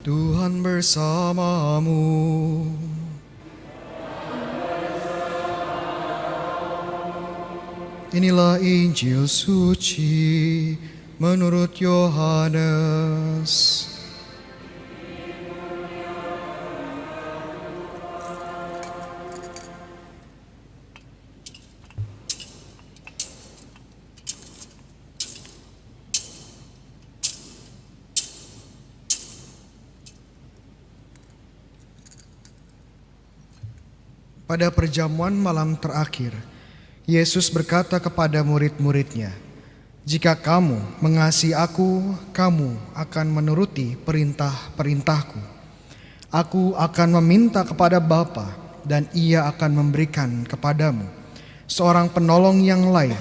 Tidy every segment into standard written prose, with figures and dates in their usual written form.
Tuhan bersamamu. Inilah Injil suci menurut Yohanes. Pada perjamuan malam terakhir, Yesus berkata kepada murid-muridnya, "Jika kamu mengasihi aku, kamu akan menuruti perintah-perintahku. Aku akan meminta kepada Bapa, dan Ia akan memberikan kepadamu seorang penolong yang lain,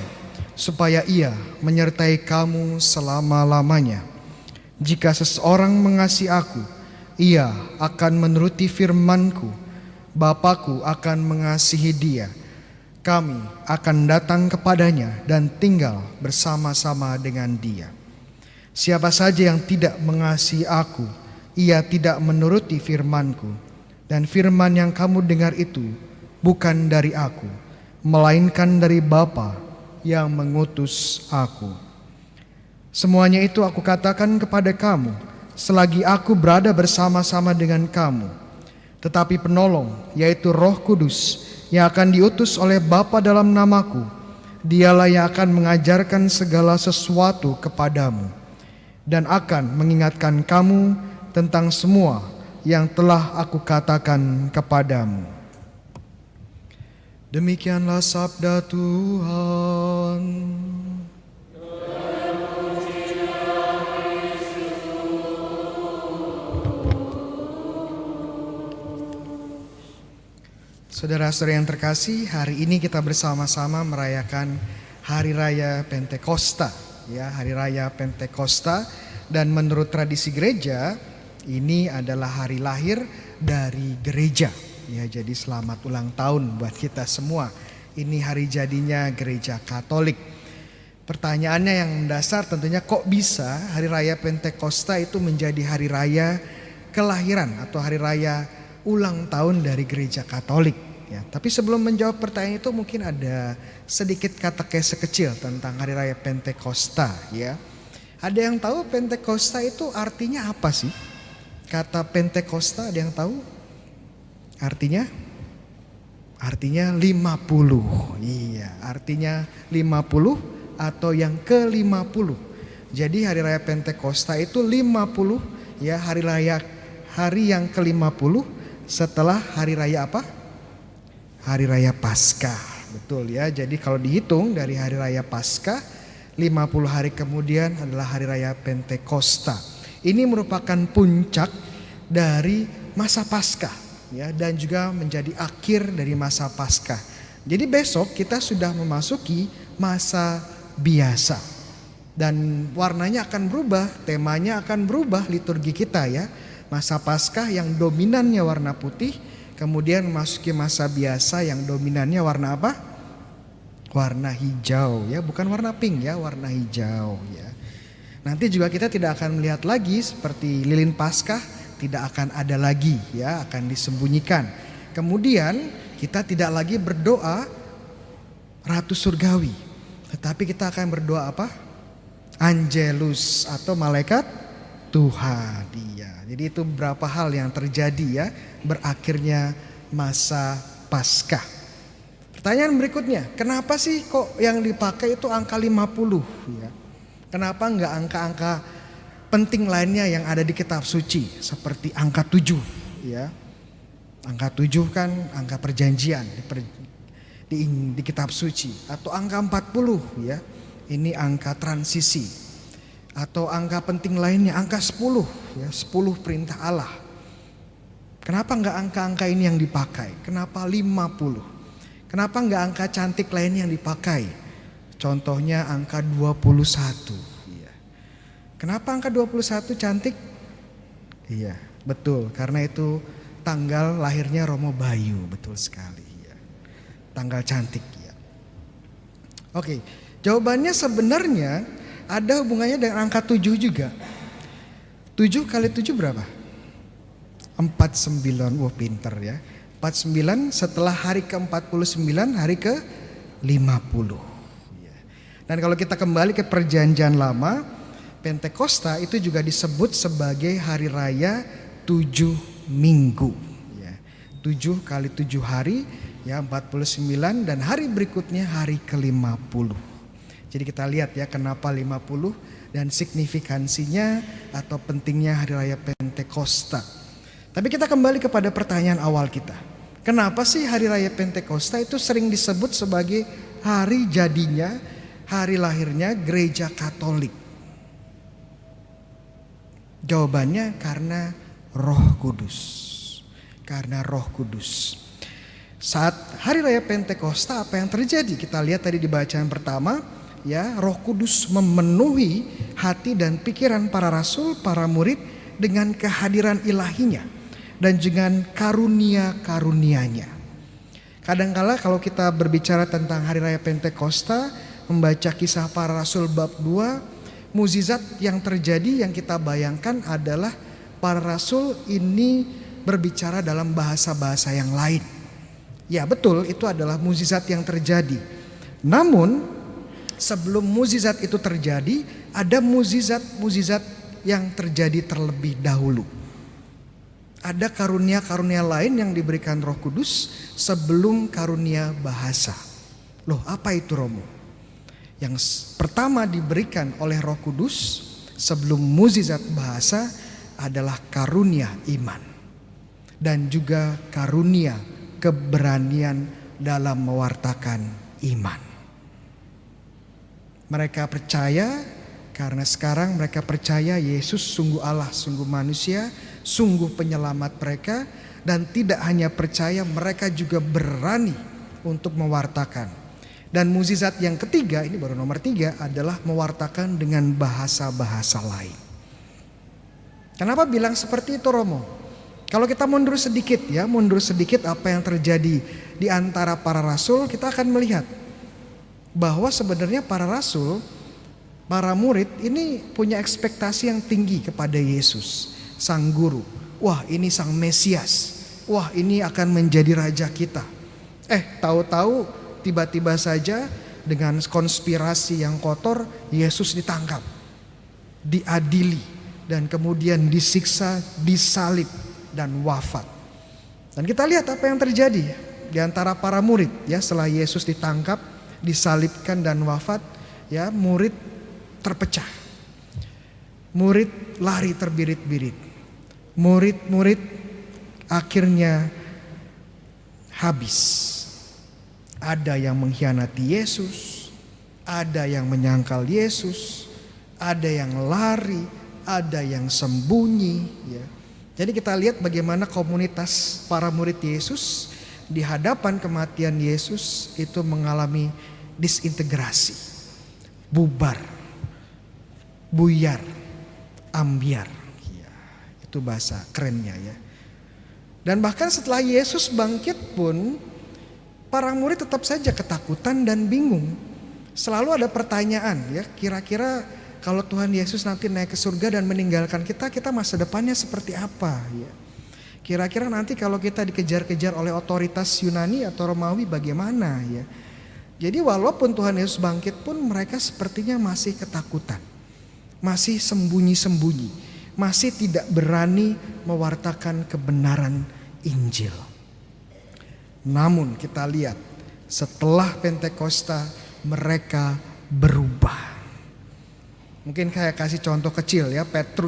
supaya Ia menyertai kamu selama-lamanya. Jika seseorang mengasihi aku, ia akan menuruti firman-Ku. Bapakku akan mengasihi dia. Kami akan datang kepadanya dan tinggal bersama-sama dengan dia. Siapa saja yang tidak mengasihi aku, ia tidak menuruti firman-Ku. Dan firman yang kamu dengar itu bukan dari aku, melainkan dari Bapa yang mengutus aku. Semuanya itu aku katakan kepada kamu, selagi aku berada bersama-sama dengan kamu. Tetapi penolong, yaitu Roh Kudus, yang akan diutus oleh Bapa dalam namaku, dialah yang akan mengajarkan segala sesuatu kepadamu, dan akan mengingatkan kamu tentang semua yang telah aku katakan kepadamu." Demikianlah sabda Tuhan. Saudara-saudara yang terkasih, hari ini kita bersama-sama merayakan Hari Raya Pentakosta, ya, Hari Raya Pentakosta. Dan menurut tradisi gereja, ini adalah hari lahir dari gereja. Ya, jadi selamat ulang tahun buat kita semua. Ini hari jadinya Gereja Katolik. Pertanyaannya yang mendasar tentunya, kok bisa Hari Raya Pentakosta itu menjadi hari raya kelahiran atau hari raya ulang tahun dari Gereja Katolik? Ya, tapi sebelum menjawab pertanyaan itu mungkin ada sedikit katekese kecil tentang Hari Raya Pentakosta, ya. Ada yang tahu Pentakosta itu artinya apa sih? Kata Pentakosta ada yang tahu? Artinya? Artinya 50. Iya, artinya 50 atau yang ke-50. Jadi Hari Raya Pentakosta itu 50, ya, hari yang ke-50 setelah hari raya apa? Hari Raya Paskah, betul ya. Jadi kalau dihitung dari Hari Raya Paskah, 50 hari kemudian adalah Hari Raya Pentakosta. Ini merupakan puncak dari masa Paskah, ya, dan juga menjadi akhir dari masa Paskah. Jadi besok kita sudah memasuki masa biasa. Dan warnanya akan berubah, temanya akan berubah, liturgi kita, ya. Masa Paskah yang dominannya warna putih, kemudian memasuki masa biasa yang dominannya warna apa? Warna hijau, ya, bukan warna pink, ya, warna hijau, ya. Nanti juga kita tidak akan melihat lagi seperti lilin Paskah, tidak akan ada lagi, ya, akan disembunyikan. Kemudian kita tidak lagi berdoa Ratu Surgawi, tetapi kita akan berdoa apa? Angelus atau malaikat Tuhan, iya. Jadi itu beberapa hal yang terjadi, ya, berakhirnya masa Paskah. Pertanyaan berikutnya, kenapa sih kok yang dipakai itu angka 50, ya? Kenapa enggak angka-angka penting lainnya yang ada di kitab suci seperti angka 7, ya? Angka 7 kan angka perjanjian di kitab suci, atau angka 40, ya. Ini angka transisi. Atau angka penting lainnya angka 10, ya, 10 perintah Allah. Kenapa enggak angka-angka ini yang dipakai? Kenapa 50? Kenapa enggak angka cantik lainnya yang dipakai? Contohnya angka 21, ya. Kenapa angka 21 cantik? Iya, betul, karena itu tanggal lahirnya Romo Bayu, betul sekali, ya. Tanggal cantik, ya. Oke, jawabannya sebenarnya ada hubungannya dengan angka 7 juga. 7 kali 7 berapa? 49. Wah, pinter ya. 49 setelah hari ke-49, hari ke-50. Dan kalau kita kembali ke perjanjian lama, Pentakosta itu juga disebut sebagai hari raya 7 minggu. 7 kali 7 hari, 49, dan hari berikutnya hari ke-50. Jadi kita lihat ya kenapa 50 dan signifikansinya atau pentingnya hari raya Pentakosta. Tapi kita kembali kepada pertanyaan awal kita. Kenapa sih hari raya Pentakosta itu sering disebut sebagai hari jadinya, hari lahirnya gereja Katolik? Jawabannya karena Roh Kudus. Karena Roh Kudus. Saat hari raya Pentakosta apa yang terjadi? Kita lihat tadi di bacaan pertama, Roh Kudus memenuhi hati dan pikiran para rasul, para murid dengan kehadiran ilahinya dan dengan karunia-karunianya. Kadangkala kalau kita berbicara tentang hari raya Pentakosta, membaca Kisah Para Rasul bab 2, mukjizat yang terjadi yang kita bayangkan adalah para rasul ini berbicara dalam bahasa-bahasa yang lain. Ya betul, itu adalah mukjizat yang terjadi. Namun sebelum mukjizat itu terjadi, ada mukjizat yang terjadi terlebih dahulu. Ada karunia-karunia lain yang diberikan Roh Kudus sebelum karunia bahasa. Loh, apa itu, Romo? Yang pertama diberikan oleh Roh Kudus sebelum mukjizat bahasa adalah karunia iman dan juga karunia keberanian dalam mewartakan iman. Mereka percaya karena sekarang mereka percaya Yesus sungguh Allah, sungguh manusia, sungguh penyelamat mereka, dan tidak hanya percaya, mereka juga berani untuk mewartakan. Dan mukjizat yang ketiga, ini baru nomor 3, adalah mewartakan dengan bahasa-bahasa lain. Kenapa bilang seperti itu, Romo? Kalau kita mundur sedikit apa yang terjadi di antara para rasul, kita akan melihat bahwa sebenarnya para rasul, para murid ini punya ekspektasi yang tinggi kepada Yesus, sang guru. Wah, ini sang Mesias. Wah, ini akan menjadi raja kita. Tahu-tahu tiba-tiba saja dengan konspirasi yang kotor, Yesus ditangkap, diadili, dan kemudian disiksa, disalib, dan wafat. Dan kita lihat apa yang terjadi di antara para murid setelah Yesus ditangkap, disalibkan, dan wafat. Murid terpecah. Murid lari terbirit-birit. Murid-murid akhirnya habis. Ada yang mengkhianati Yesus, ada yang menyangkal Yesus, ada yang lari, ada yang sembunyi. Jadi kita lihat bagaimana komunitas para murid Yesus di hadapan kematian Yesus itu mengalami disintegrasi, bubar, buyar, ambiar. Itu bahasa kerennya ya. Dan bahkan setelah Yesus bangkit pun para murid tetap saja ketakutan dan bingung. Selalu ada pertanyaan kira-kira kalau Tuhan Yesus nanti naik ke surga dan meninggalkan kita masa depannya seperti apa ya? Kira-kira nanti kalau kita dikejar-kejar oleh otoritas Yunani atau Romawi bagaimana ya? Jadi walaupun Tuhan Yesus bangkit pun mereka sepertinya masih ketakutan. Masih sembunyi-sembunyi. Masih tidak berani mewartakan kebenaran Injil. Namun kita lihat setelah Pentakosta mereka berubah. Mungkin kayak kasih contoh kecil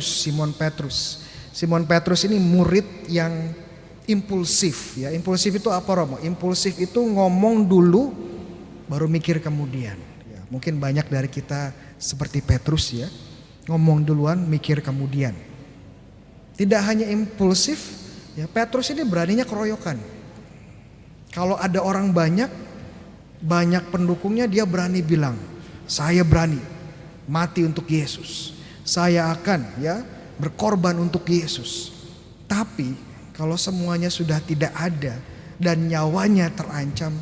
Simon Petrus. Simon Petrus ini murid yang impulsif ya. Impulsif itu apa, Romo? Impulsif itu ngomong dulu baru mikir kemudian. Mungkin banyak dari kita seperti Petrus ya. Ngomong duluan, mikir kemudian. Tidak hanya impulsif, Petrus ini beraninya keroyokan. Kalau ada orang banyak pendukungnya, dia berani bilang, saya berani mati untuk Yesus. Saya akan berkorban untuk Yesus. Tapi kalau semuanya sudah tidak ada dan nyawanya terancam,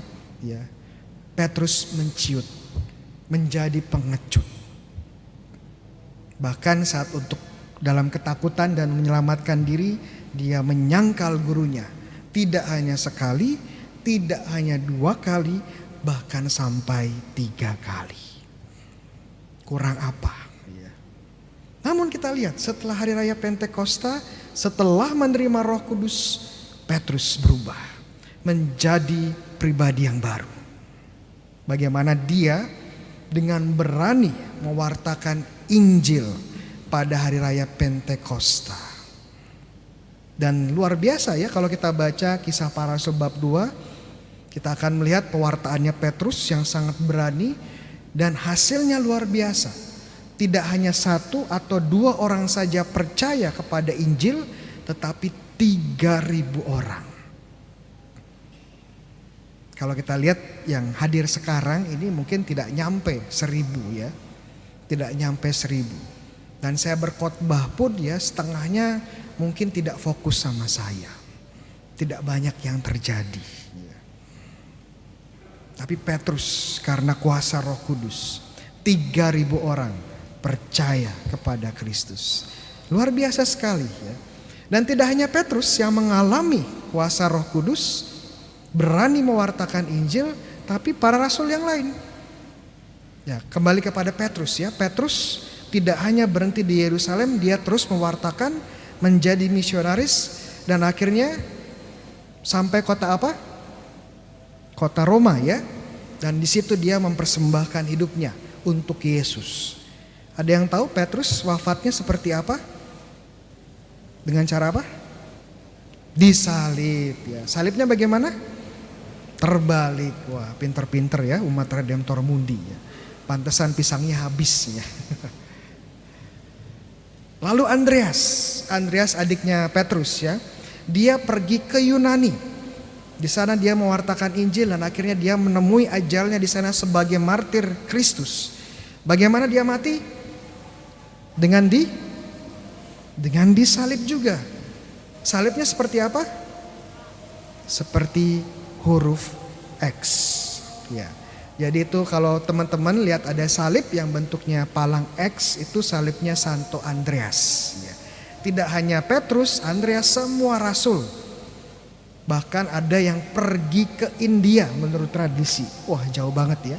Petrus menciut, menjadi pengecut. Bahkan saat untuk dalam ketakutan dan menyelamatkan diri, dia menyangkal gurunya. Tidak hanya sekali, tidak hanya 2 kali, bahkan sampai 3 kali. Kurang apa? Ya. Namun kita lihat setelah hari raya Pentakosta, setelah menerima Roh Kudus, Petrus berubah menjadi pribadi yang baru. Bagaimana dia dengan berani mewartakan Injil pada hari raya Pentakosta. Dan luar biasa ya, kalau kita baca Kisah Para Rasul bab 2, kita akan melihat pewartaannya Petrus yang sangat berani dan hasilnya luar biasa. Tidak hanya 1 atau 2 orang saja percaya kepada Injil, tetapi 3.000 orang. Kalau kita lihat yang hadir sekarang ini mungkin tidak nyampe 1.000 ya. Tidak nyampe 1.000. Dan saya berkhotbah pun ya setengahnya mungkin tidak fokus sama saya. Tidak banyak yang terjadi. Tapi Petrus karena kuasa Roh Kudus, 3.000 orang percaya kepada Kristus. Luar biasa sekali ya. Dan tidak hanya Petrus yang mengalami kuasa Roh Kudus, berani mewartakan Injil, tapi para rasul yang lain. Ya, kembali kepada Petrus ya. Petrus tidak hanya berhenti di Yerusalem, dia terus mewartakan, menjadi misionaris, dan akhirnya sampai kota apa? Kota Roma ya. Dan di situ dia mempersembahkan hidupnya untuk Yesus. Ada yang tahu Petrus wafatnya seperti apa? Dengan cara apa? Disalib ya. Salibnya bagaimana? Terbalik. Wah, pinter-pinter ya umat Redemptor Mundi ya. Pantesan pisangnya habis ya. Lalu Andreas adiknya Petrus ya. Dia pergi ke Yunani. Di sana dia mewartakan Injil dan akhirnya dia menemui ajalnya di sana sebagai martir Kristus. Bagaimana dia mati? Dengan disalib juga. Salibnya seperti apa? Seperti huruf X. Ya. Jadi itu kalau teman-teman lihat ada salib yang bentuknya palang X, itu salibnya Santo Andreas. Ya. Tidak hanya Petrus, Andreas, semua rasul. Bahkan ada yang pergi ke India menurut tradisi. Wah, jauh banget ya.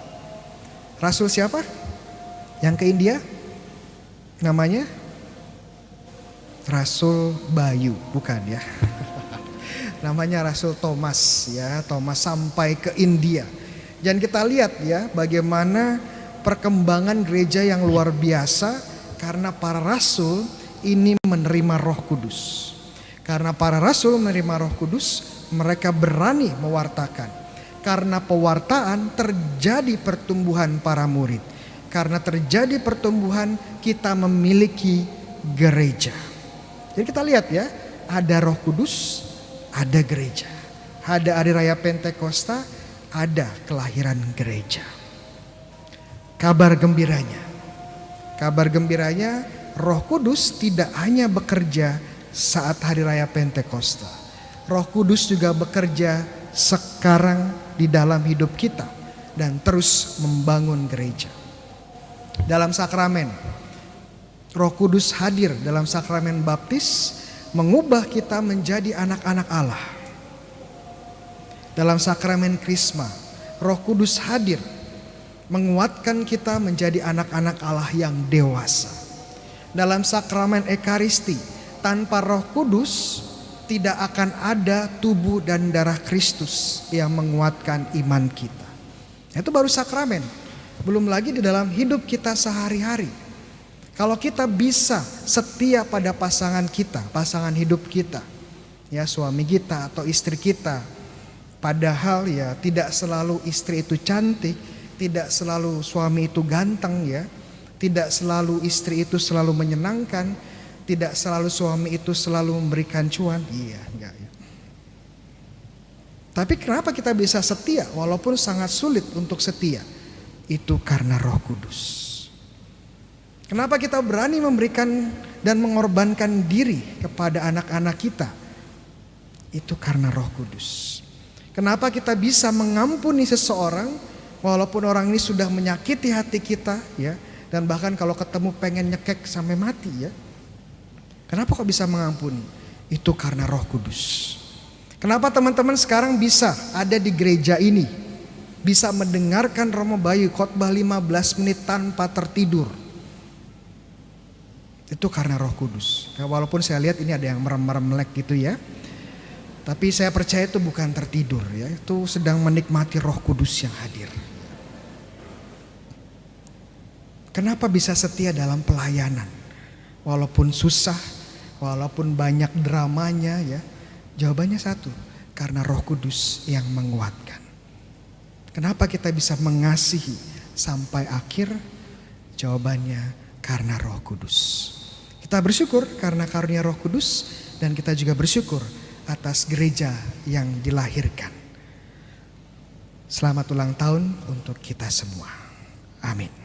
Rasul siapa? Yang ke India? Namanya Rasul Bayu, bukan ya. Namanya Rasul Thomas ya. Thomas sampai ke India. Dan kita lihat ya bagaimana perkembangan gereja yang luar biasa karena para rasul ini menerima Roh Kudus. Karena para rasul menerima Roh Kudus, mereka berani mewartakan. Karena pewartaan terjadi pertumbuhan para murid. Karena terjadi pertumbuhan kita memiliki gereja. Jadi kita lihat ya, ada Roh Kudus, ada gereja. Ada hari raya Pentakosta, ada kelahiran gereja. Kabar gembiranya Roh Kudus tidak hanya bekerja saat hari raya Pentakosta. Roh Kudus juga bekerja sekarang di dalam hidup kita dan terus membangun gereja. Dalam sakramen, Roh Kudus hadir dalam sakramen baptis, mengubah kita menjadi anak-anak Allah. Dalam sakramen Krisma, Roh Kudus hadir menguatkan kita menjadi anak-anak Allah yang dewasa. Dalam sakramen Ekaristi, tanpa Roh Kudus tidak akan ada tubuh dan darah Kristus yang menguatkan iman kita. Itu baru sakramen. Belum lagi di dalam hidup kita sehari-hari. Kalau kita bisa setia pada pasangan kita, pasangan hidup kita, ya suami kita atau istri kita. Padahal ya tidak selalu istri itu cantik, tidak selalu suami itu ganteng ya. Tidak selalu istri itu selalu menyenangkan, tidak selalu suami itu selalu memberikan cuan. Iya, enggak ya. Tapi kenapa kita bisa setia walaupun sangat sulit untuk setia? Itu karena Roh Kudus. Kenapa kita berani memberikan dan mengorbankan diri kepada anak-anak kita? Itu karena Roh Kudus. Kenapa kita bisa mengampuni seseorang walaupun orang ini sudah menyakiti hati kita ya, dan bahkan kalau ketemu pengen nyekek sampai mati ya. Kenapa kok bisa mengampuni? Itu karena Roh Kudus. Kenapa teman-teman sekarang bisa ada di gereja ini? Bisa mendengarkan Romo Bayu khotbah 15 menit tanpa tertidur. Itu karena Roh Kudus. Ya, walaupun saya lihat ini ada yang merem-merem melek gitu ya. Tapi saya percaya itu bukan tertidur ya. Itu sedang menikmati Roh Kudus yang hadir. Kenapa bisa setia dalam pelayanan? Walaupun susah, walaupun banyak dramanya ya. Jawabannya satu, karena Roh Kudus yang menguatkan. Kenapa kita bisa mengasihi sampai akhir? Jawabannya karena Roh Kudus. Kita bersyukur karena karunia Roh Kudus, dan kita juga bersyukur atas gereja yang dilahirkan. Selamat ulang tahun untuk kita semua. Amin.